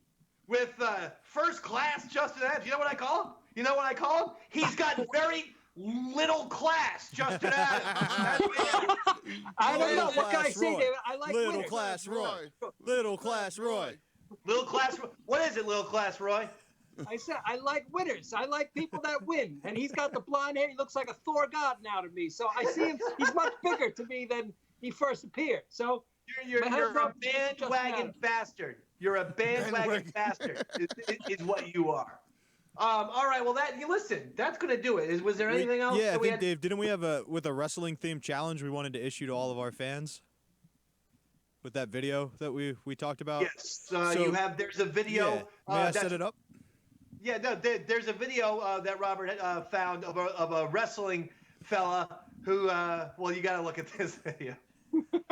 with first class Justin Adams. You know what I call him? You know what I call him? He's got very little class, Justin Adams. I don't know. Little What can I class say, Roy. David? I like Little winners. class, Roy. Little class, Roy. Little class. What is it, little class, Roy? I said I like winners. I like people that win. And he's got the blonde hair. He looks like a Thor god now to me. So I see him. He's much bigger to me than he first appeared. So You're My a head's up, bandwagon Justin bastard. You're a bandwagon bastard. Is what you are. All right. Well, listen. That's gonna do it. Was there anything else? Yeah, I that we think, Dave, didn't we have a wrestling themed challenge we wanted to issue to all of our fans? With that video that we talked about? Yes. There's a video. Yeah. May I that's- set it up? Yeah, no, there's a video that Robert found of a wrestling fella who, well, you got to look at this video.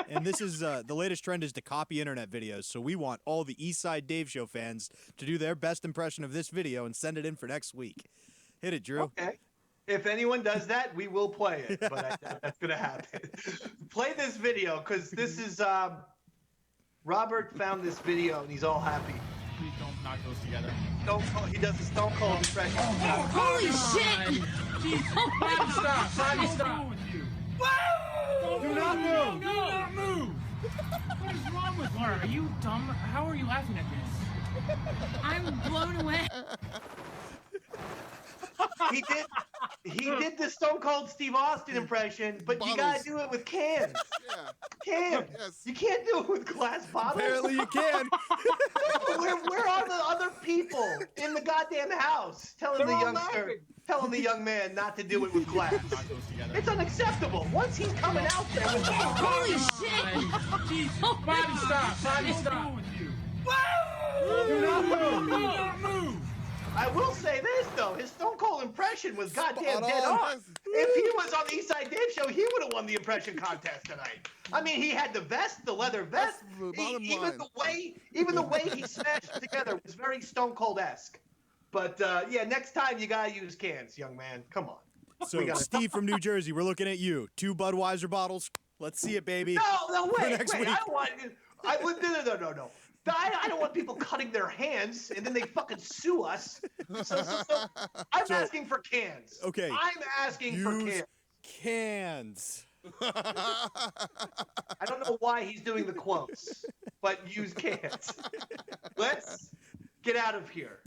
And this is the latest trend is to copy internet videos. So we want all the Eastside Dave Show fans to do their best impression of this video and send it in for next week. Hit it, Drew. Okay. If anyone does that, we will play it, but I doubt that's going to happen. Play this video, because this is, Robert found this video, and he's all happy. Please don't knock those together. He does the Stone Cold impression. Holy shit! Stop. With you? Do not move! Do not move! What is wrong with her? Are you dumb? How are you laughing at this? I'm blown away. He did the Stone Cold Steve Austin impression, but you gotta do it with cans. Yeah. Cans. Yes. You can't do it with glass bottles. Apparently you can. Where are the other people in the goddamn house telling They're the all youngster, laughing. telling the young man not to do it with glass? It's unacceptable. Once he's coming out there with the Holy shit! Jesus. Bobby, stop. Bobby, stop. Do not move. Do not move. I will say this though, his Stone Cold impression was goddamn Spot dead on. on. If he was on the Eastside Dave show, he would have won the impression contest tonight. I mean, he had the vest, the leather vest. the bottom Even line. the way he smashed it together was very Stone Cold-esque. But yeah, next time you gotta use cans, young man. Come on. So, Steve from New Jersey, we're looking at you. 2 Budweiser bottles. Let's see it, baby. No, For wait. next I week. don't want. No. I don't want people cutting their hands and then they fucking sue us. So I'm asking for cans. Okay. I'm asking for Use cans. cans. I don't know why he's doing the quotes, but use cans. Let's get out of here.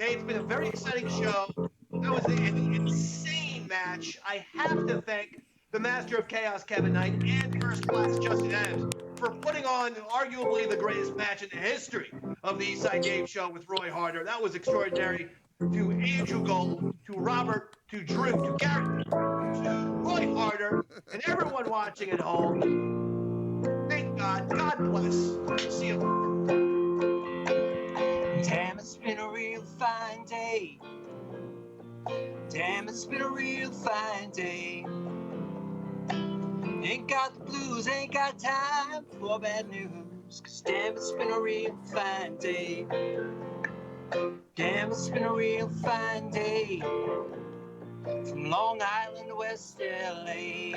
Okay, it's been a very exciting show. That was an insane match. I have to thank the Master of Chaos, Kevin Knight, and First Class Justin Adams for putting on arguably the greatest match in the history of the Eastside Dave Show with Roy Harter. That was extraordinary. To Andrew Gold, to Robert, to Drew, to Garrett, to Roy Harter, and everyone watching at home. Thank God. God bless. See you. Damn, it's been a real fine day. Damn, it's been a real fine day. Ain't got the blues, ain't got time for bad news. 'Cause damn, it's been a real fine day. Damn, it's been a real fine day. From Long Island to West LA.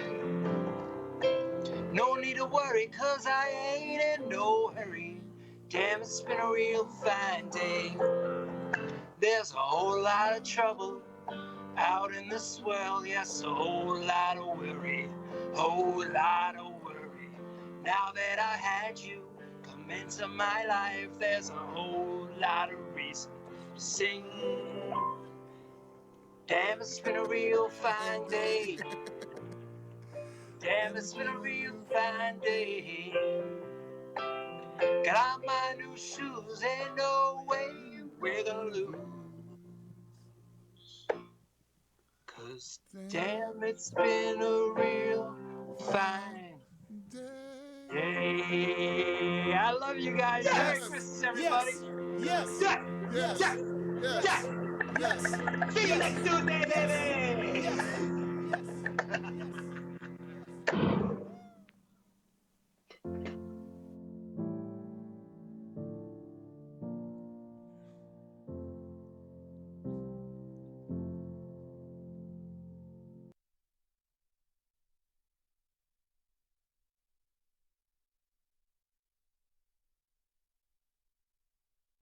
No need to worry, 'cause I ain't in no hurry. Damn, it's been a real fine day. There's a whole lot of trouble out in the swell. Yes, a whole lot of worry. Whole lot of worry. Now that I had you come into my life, there's a whole lot of reason to sing. Damn, it's been a real fine day. Damn, it's been a real fine day. Got on my new shoes, ain't no way we're gonna lose. 'Cause damn, it's been a real fine day. I love you guys. Yes. Merry Christmas, everybody. Yes. Yeah. Yes. Yeah. Yes. Yeah. Yes. See you next Tuesday, baby.